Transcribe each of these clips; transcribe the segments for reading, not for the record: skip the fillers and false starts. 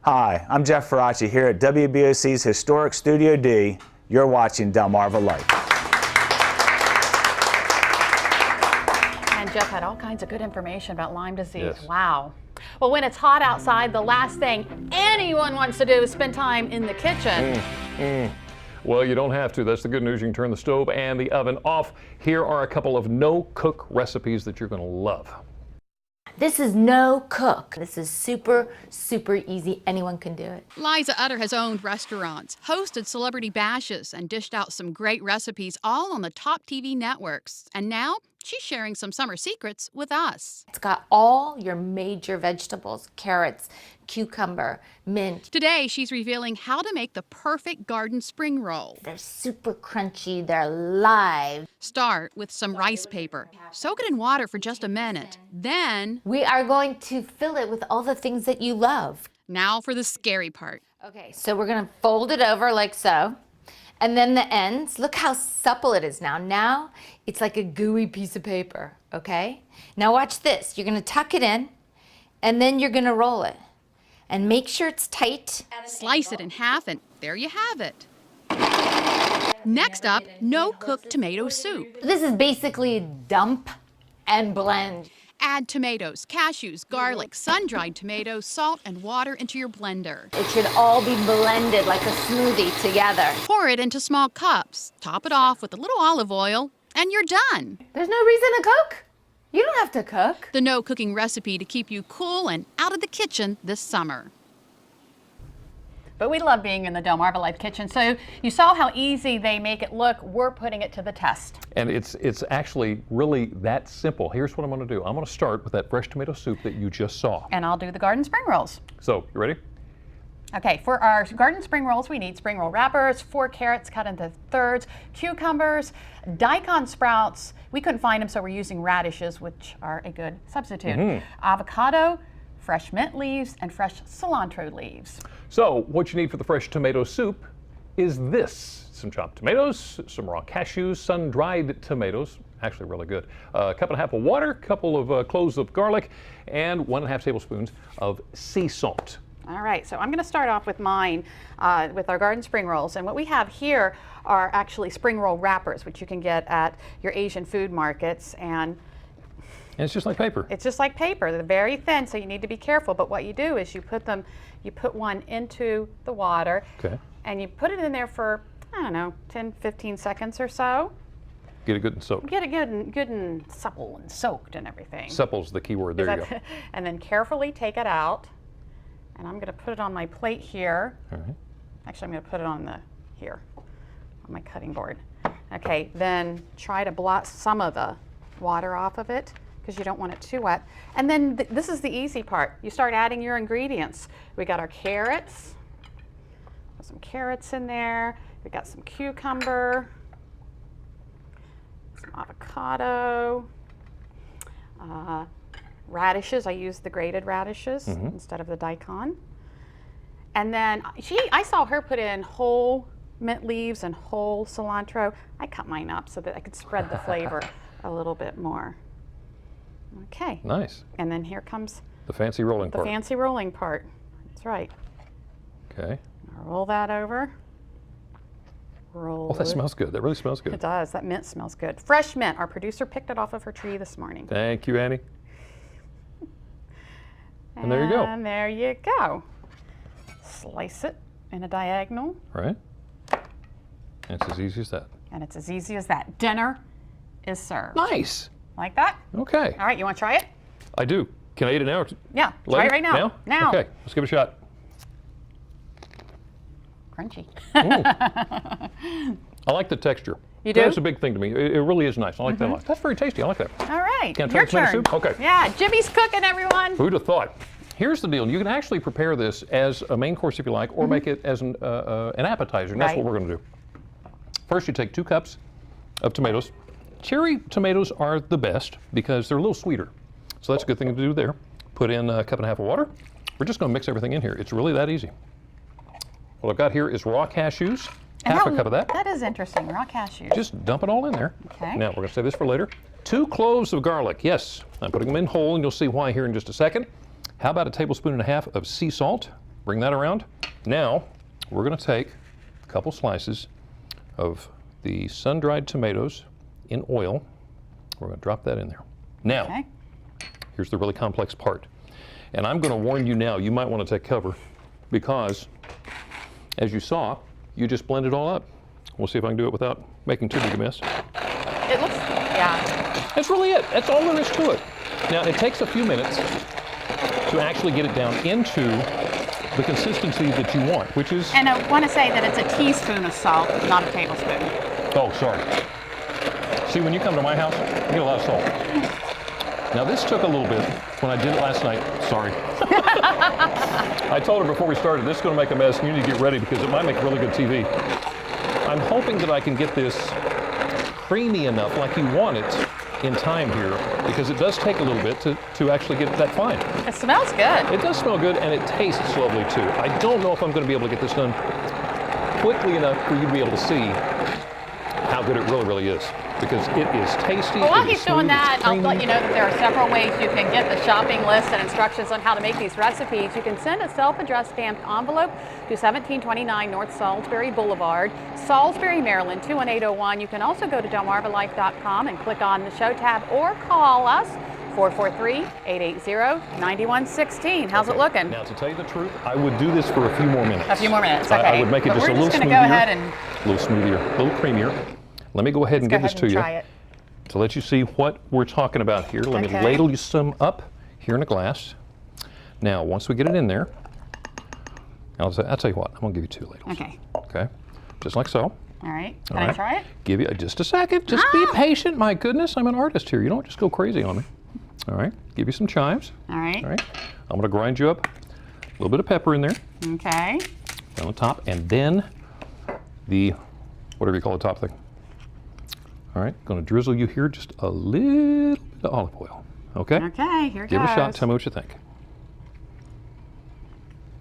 Hi, I'm Jeff Faraci here at WBOC's historic Studio D. You're watching Delmarva Life. And Jeff had all kinds of good information about Lyme disease. Yes. Wow. Well, when it's hot outside, the last thing anyone wants to do is spend time in the kitchen. Well, you don't have to. That's the good news. You can turn the stove and the oven off. Here are a couple of no-cook recipes that you're going to love. This is no cook. This is super, super easy. Anyone can do it. Liza Utter has owned restaurants, hosted celebrity bashes, and dished out some great recipes all on the top TV networks. And now she's sharing some summer secrets with us. It's got all your major vegetables, carrots, cucumber, mint. Today, she's revealing how to make the perfect garden spring roll. They're super crunchy. They're live. Start with some rice paper. Soak it in water for just a minute. Then, We are going to fill it with all the things that you love. now for the scary part. Okay, so we're gonna fold it over like so. And then the ends, look how supple it is now. Now it's like a gooey piece of paper, okay? Now watch this. You're gonna tuck it in and then you're gonna roll it. And make sure it's tight. Slice it in half, and there you have it. Next up, no-cook tomato soup. This is basically dump and blend. Add tomatoes, cashews, garlic, sun-dried tomatoes, salt, and water into your blender. It should all be blended like a smoothie together. Pour it into small cups. Top it off with a little olive oil, and you're done. There's no reason to cook. You don't have to cook. The no-cooking recipe to keep you cool and out of the kitchen this summer. But we love being in the Delmarva Life kitchen. So you saw how easy they make it look. We're putting it to the test. And it's actually really that simple. Here's what I'm going to do. I'm going to start with that fresh tomato soup that you just saw. And I'll do the garden spring rolls. So, you ready? Okay, for our garden spring rolls, we need spring roll wrappers, 4 carrots cut into thirds, cucumbers, daikon sprouts. We couldn't find them, so we're using radishes, which are a good substitute. Avocado, fresh mint leaves, and fresh cilantro leaves. So, what you need for the fresh tomato soup is this. Some chopped tomatoes, some raw cashews, sun-dried tomatoes, actually really good. A cup and a half of water, a couple of cloves of garlic, and 1.5 tablespoons of sea salt. All right, so I'm going to start off with mine, with our garden spring rolls. And what we have here are actually spring roll wrappers, which you can get at your Asian food markets. And it's just like paper. it's just like paper. They're very thin, so you need to be careful. But what you do is you put one into the water, Okay. and you put it in there for, I don't know, 10, 15 seconds or so. Get it good and soaked. Get it good and supple and soaked and everything. Supple's the key word. There you go. And then carefully take it out. And I'm going to put it on my plate here. All right. Actually, I'm going to put it on my cutting board. Okay, then try to blot some of the water off of it because you don't want it too wet. And then this is the easy part. You start adding your ingredients. We got our carrots. Put some carrots in there. We got some cucumber, some avocado, radishes. I use the grated radishes instead of the daikon. And then I saw her put in whole mint leaves and whole cilantro. I cut mine up so that I could spread the flavor a little bit more. Okay. Nice. And then here comes The fancy rolling the part. fancy rolling part. That's right. Okay. Roll that over. Roll Oh, that it. smells good. That really smells It good. does. That mint smells good. Fresh mint. Our producer picked it off of her tree this morning. Thank you, Annie. And there you go. And there you go. Slice it in a diagonal, Right? And it's as easy as that. and it's as easy as that. Dinner is served. Nice. Like that? Okay. All right, you want to try it? I do. Can I eat it now? Yeah, try Later? it right now. Now. Okay, let's give it a shot. Crunchy. I like the texture. You do? That's a big thing to me. It really is nice. I like that a lot. That's very tasty. I like that. All right, Can I your try the tomato turn. soup? Okay. Yeah, Jimmy's cooking, everyone. Who'd have thought? Here's the deal. You can actually prepare this as a main course if you like, or make it as an appetizer. And that's Right. what we're going to do. First, you take 2 cups of tomatoes. Cherry tomatoes are the best because they're a little sweeter. So that's a good thing to do there. Put in a cup and a half of water. We're just going to mix everything in here. It's really that easy. What I've got here is raw cashews, half a cup of that. That is interesting, raw cashews. Just dump it all in there. Okay. Now we're going to save this for later. 2 cloves of garlic. Yes, I'm putting them in whole, and you'll see why here in just a second. How about a tablespoon and a half of sea salt? bring that around. Now, we're going to take a couple slices of the sun-dried tomatoes in oil. We're going to drop that in there. Now, Okay. here's the really complex part. And I'm going to warn you now, you might want to take cover because, as you saw, you just blend it all up. We'll see if I can do it without making too big a mess. It looks, yeah. That's really it. That's all there is to it. Now, it takes a few minutes to actually get it down into the consistency that you want, which is... And I want to say that it's a teaspoon of salt, not a tablespoon. Oh, sorry. See, when you come to my house, you get a lot of salt. Now, this took a little bit. When I did it last night, sorry. I told her before we started, this is going to make a mess, and you need to get ready because it might make really good TV. I'm hoping that I can get this creamy enough, like you want it, in time here, because it does take a little bit to actually get that fine. It smells good. It does smell good, and it tastes lovely, too. I don't know if I'm going to be able to get this done quickly enough for you to be able to see how good it really is, because it is tasty. Well, while it is he's doing smooth, that, it's I'll creamy. let you know that there are several ways you can get the shopping list and instructions on how to make these recipes. You can send a self-addressed stamped envelope to 1729 North Salisbury Boulevard, Salisbury, Maryland, 21801. You can also go to delmarvalife.com and click on the show tab or call us 443-880-9116. How's it looking? Now, to tell you the truth, I would do this for a few more minutes. A few more minutes, okay. I would make it But just a we're little just smoother. gonna go ahead and a little smoother, a little creamier. Let me go ahead and go give this ahead to and you try it. to let you see what we're talking about here. Let me Okay. ladle you some up here in a glass. Now, once we get it in there, I'll tell you what, I'm gonna give you 2 ladles. Okay. Okay, just like so. All right. Can All I right. try it? Give you just a second. Just be patient. My goodness, I'm an artist here. You don't just go crazy on me. All right, give you some chives. All right. All right, I'm gonna grind you up a little bit of pepper in there Okay. on the top, and then the whatever you call the top thing. All right, gonna drizzle you here just a little bit of olive oil. Okay. Okay, here it Give goes. it a shot. Tell me what you think.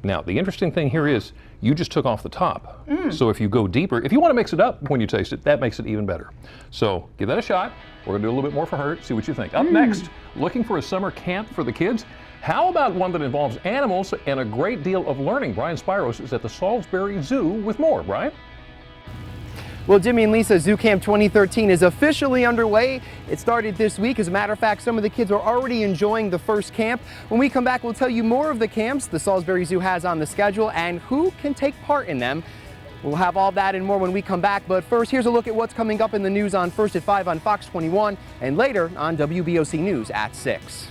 Now, the interesting thing here is you just took off the top. So if you go deeper, if you want to mix it up when you taste it, that makes it even better. So give that a shot. We're going to do a little bit more for her, see what you think. Up next, looking for a summer camp for the kids? How about one that involves animals and a great deal of learning? Brian Spiros is at the Salisbury Zoo with more. Brian? Well, Jimmy and Lisa, Zoo Camp 2013 is officially underway. It started this week. As a matter of fact, some of the kids are already enjoying the first camp. When we come back, we'll tell you more of the camps the Salisbury Zoo has on the schedule and who can take part in them. We'll have all that and more when we come back. But first, here's a look at what's coming up in the news on First at 5 on Fox 21 and later on WBOC News at 6.